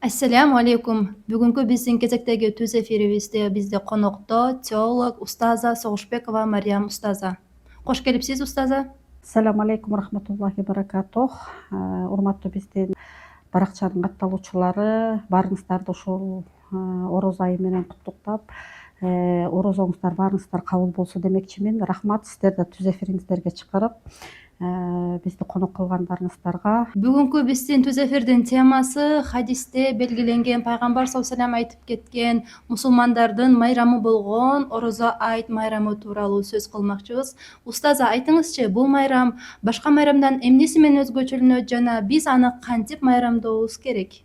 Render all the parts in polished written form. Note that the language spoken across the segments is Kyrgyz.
Ассаляму алейкум. Бүгүнкү биздин кезектеги түз эфирибизде бизде конокто теолог устаза Согушбекова Мариям устаза. Кош келипсиз устаза. Ассаламу алейкум рахматуллахи баракатух. Урматтуу биздин баракчанын катталуучулары, баарыңыздарды ушул ороз айы менен куттуктап, орозоңуздар баарыңыздар кабыл болсун демекчимин. Рахмат сиздерди түз эфириңиздерге чакырып, бизди конок кылгандарыңыздарга. Бүгүнкү биздин түз эфирдин темасы хадисте белгиленген пайгамбар саллаллаху алейхи вассалам айтып кеткен мусулмандардын майрамы болгон орозо айт майрамы тууралуу сөз кылмакчыбыз. Устаза, айтыңызчы, бул майрам башка майрамдан эмнеси менен өзгөчөлөнөт жана биз аны кантип майрамдообуз керек?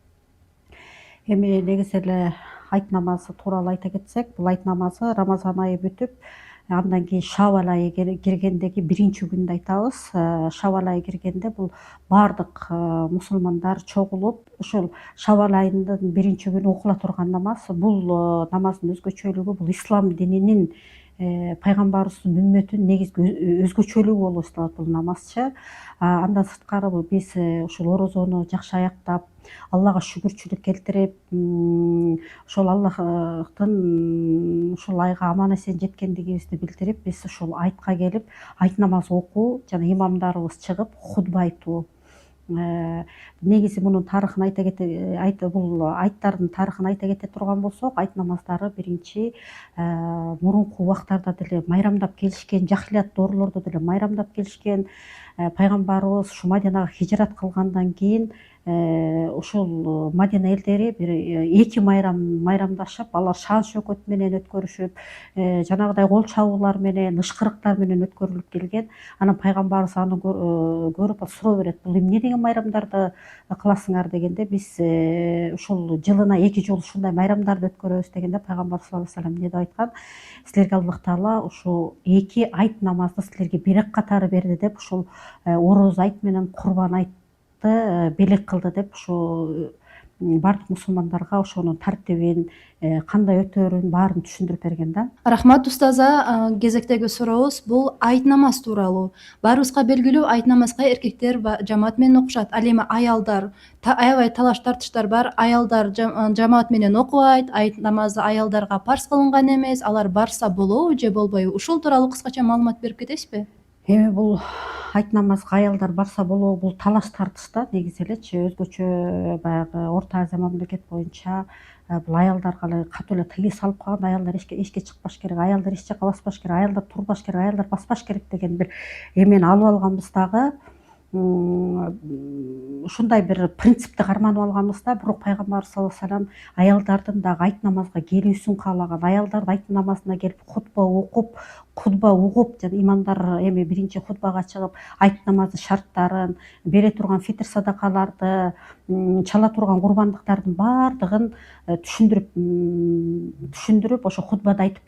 Эми негизи эле айт намазы тууралуу айта кетсек, бул айт намазы Рамазан айы бүтүп, андан кийин Шавал айы киргендеги биринчи күндү айтабыз. Шавал айы киргенде бул баардык мусулмандар чогулуп, ушул Шавал айынын биринчи күнү окула турган намаз. Бул намаздын өзгөчөлүгү бул ислам дининин пайгамбарыбыздын үммөтүнүн негизги өзгөчөлүгү болуп саналат бул намазчы. Андан сырткары биз ушул орозону жакшы аяктап, Аллага шүгүрчүлүк келтирип, ошол Аллахтын ушул айга аман эсен жеткендигибизди билдирип, биз ушул айтка келип, айт намазы окуу жана имамдарыбыз чыгып хутба айтуу. Негизи мунун тарыхын бул айттардын тарыхын айта кете турган болсок, айт намаздары биринчи мурунку убактарда деле майрамдап келишкен, жахилият доорлордо деле майрамдап келишкен. Пайгамбарыбыз ушу Мадинага хижрат кылгандан кийин ушул Мадина элдери бир эки майрамдашып, алар шан шөкөт менен өткөрүшүп, жанагыдай кол чабуулар менен, ышкырыктар менен өткөрүлүп келген. Анан пайгамбарыбыз аны көрүп суроо берет: бул эмне деген майрамдарды кыласыңар дегенде, биз ушул жылына эки жолу ушундай майрамдарды өткөрөбүз дегенде, пайгамбар саллаллаху алейхи вассалам эмне деп айткан: силерге Аллах Таала ушу эки айт намазды силерге бирек катары берди деп, ушул ороз айт менен курбан айтты белек кылды деп, ушу баардык мусулмандарга ошонун тартибин, кандай өтөөрүн баарын түшүндүрүп берген да. Рахмат устаза. Кезектеги сурообуз бул айт намаз тууралуу. Баарыбызга белгилүү, айт намазга эркектер жамаат менен окушат. Ал эми аялдар, аябай талаш тартыштар бар. Аялдар жамаат менен окубайт, айт намазы аялдарга парз кылынган эмес. Алар барса болобу же болбойбу? Ушул тууралуу кыскача маалымат берип кетесизби? Эми бул айт намазга аялдар барса болобу, бул талаш тартыш да негизи элечи. Өзгөчө баягы Орто Азия мамлекет боюнча бул аялдарга эле катуу эле тыюу салып койгон. Аялдар эчке чыкпаш керек, аялдар эч жака баспаш керек, аялдар турбаш керек, аялдар баспаш керек деген бир эмени алып алганбыз дагы. Ушундай бир принципти карманып алганбыз да. Бирок пайгамбар саллаллаху алейхи вассалам аялдардын дагы айт намазга келүүсүн каалаган. Аялдар айт намазына келип хутба угуп, жана имамдар эми биринчи хутбага чыгып, айт намазы шарттарын, бере турган фитр садакаларды, чала турган курбандыктардын баардыгын түшүндүрүп, ошо хутбада айтып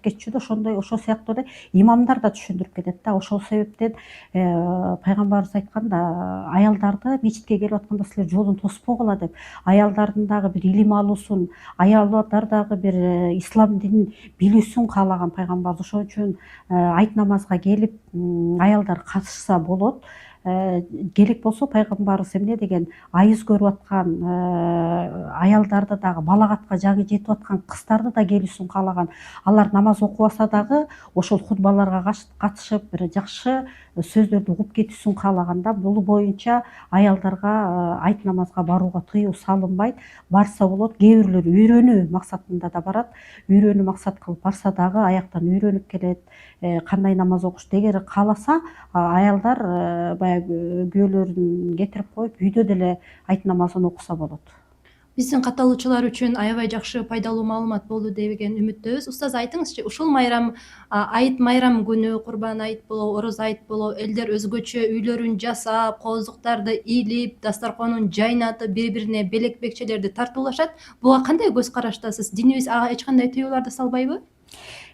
кетчү да. Ошол сыяктуу эле имамдар да түшүндүрүп кетет да. Ошол себептен пайгамбарыбыз айткан да, аялдарды мечитке келип атканда силер жолун тоспогула деп, аялдардын дагы бир илим алуусун, аялдар дагы бир ислам динин билүүсүн каалаган пайгамбарыбыз. Ошон үчүн айт намазга келип аялдар катышса болот. Керек болсо пайгамбарыбыз эмне деген: айыз көрүп аткан аялдарды дагы, балагатка жагы жетип аткан кыздарды да келүүсүн каалаган. Алар намаз окубаса дагы ошол хутбаларга катышып, бир жакшы сөздөрдү угуп кетүүсүн каалаган да. Бул боюнча аялдарга айт намазга барууга тыюу салынбайт. Барса болот. Кээ бирлөр үйрөнүү максатында да барат. Үйрөнүү максат кылып барса дагы аяктан үйрөнүп келет. Кандай намаз окушту эгер кааласа, аялдар баягы күйөөлөрүн кетирип коюп, үйдө деле айт намазын окуса болот. Биздин катталуучулар үчүн аябай жакшы пайдалуу маалымат болду деген үмүттөбүз. Устаз, айтыңызчы, ушул майрам, айт майрам күнү, курбан айт болобу, ороз айт болобу, элдер өзгөчө үйлөрүн жасап, кооздуктарды илип, дасторконун жайнатып, бири-бирине белек бекчелерди тартуулашат. Буга кандай көз караштасыз? Динибиз ага эч кандай тыюуларды салбайбы?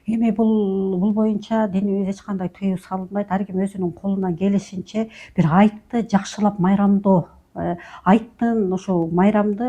Эми бул боюнча динибиз эч кандай тыюу салынбайт. Ар ким өзүнүн колунан келишинче бир айтты жакшылап майрамдоо айттын ошол майрамды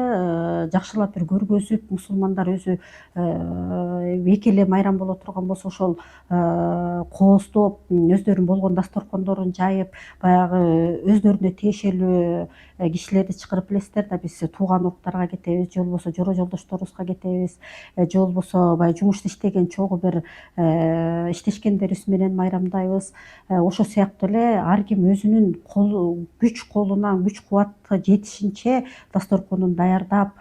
жакшылап бир көргөзүп, мусулмандар өзү эки эле майрам боло турган болсо ошол кооздоп, өздөрүнүн болгон дасторкондорун жайып, баягы өздөрүнө тиешелүү кишилерди чакырып, билесиздер да, биз тууган уруктарга кетебиз, же болбосо жора жолдошторубузга кетебиз, же болбосо баягы жумушта иштеген чогуу бир иштешкендерибиз менен майрамдайбыз. Ошол сыяктуу эле ар ким өзүнүн күч колунан, күч кубаты жетишинче дасторконун даярдап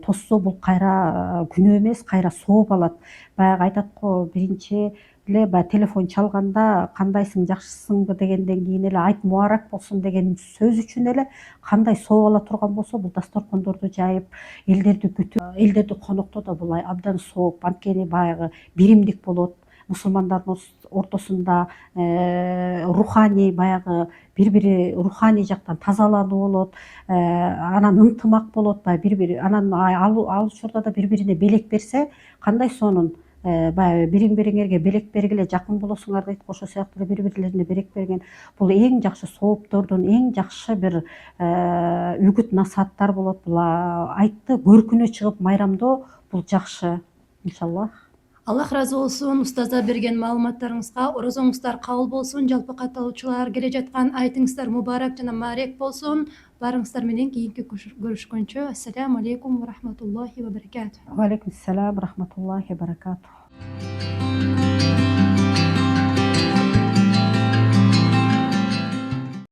тосса, бул кайра күнөө эмес, кайра сооп алат. Баягы айтат го, биринчи эле баягы телефон чалганда кандайсың, жакшысыңбы дегенден кийин эле айт мубарак болсун деген сөз үчүн эле кандай сооп ала турган болсо, бул дасторкондорду жайып, элдерди күтүп, элдерди коноктоо да бул абдан сооп. Анткени баягы биримдик болот. Мусулмандардын ортосунда руханий, баягы бири руханий жактан тазалануу болот, анан ынтымак болот, баягы анан ал учурда да бири бирине белек берсе, кандай сонун баягы бириң бириңерге белек бергиле, жакын болосуңар дейт го. Ошол сыяктуу эле бири бирлерине белек берген бул эң жакшы сооптордун, эң жакшы бир үгүт насааттар болот. Бул айтты көркүнө чыгып майрамдоо бул жакшы, иншаллах. Аллах разы болсун устаза берген маалыматтарыңызга. Орозоңуздар кабыл болсун. Жалпы катталуучулар, келе жаткан айтыңыздар мубарак жана маарек болсун. Барыңыздар менен кийинки көрүшкөнчө. Ассаламу алейкум ва рахматуллахи ва баракатух. Ва алейкум ассалам ва рахматуллахи ва баракатух.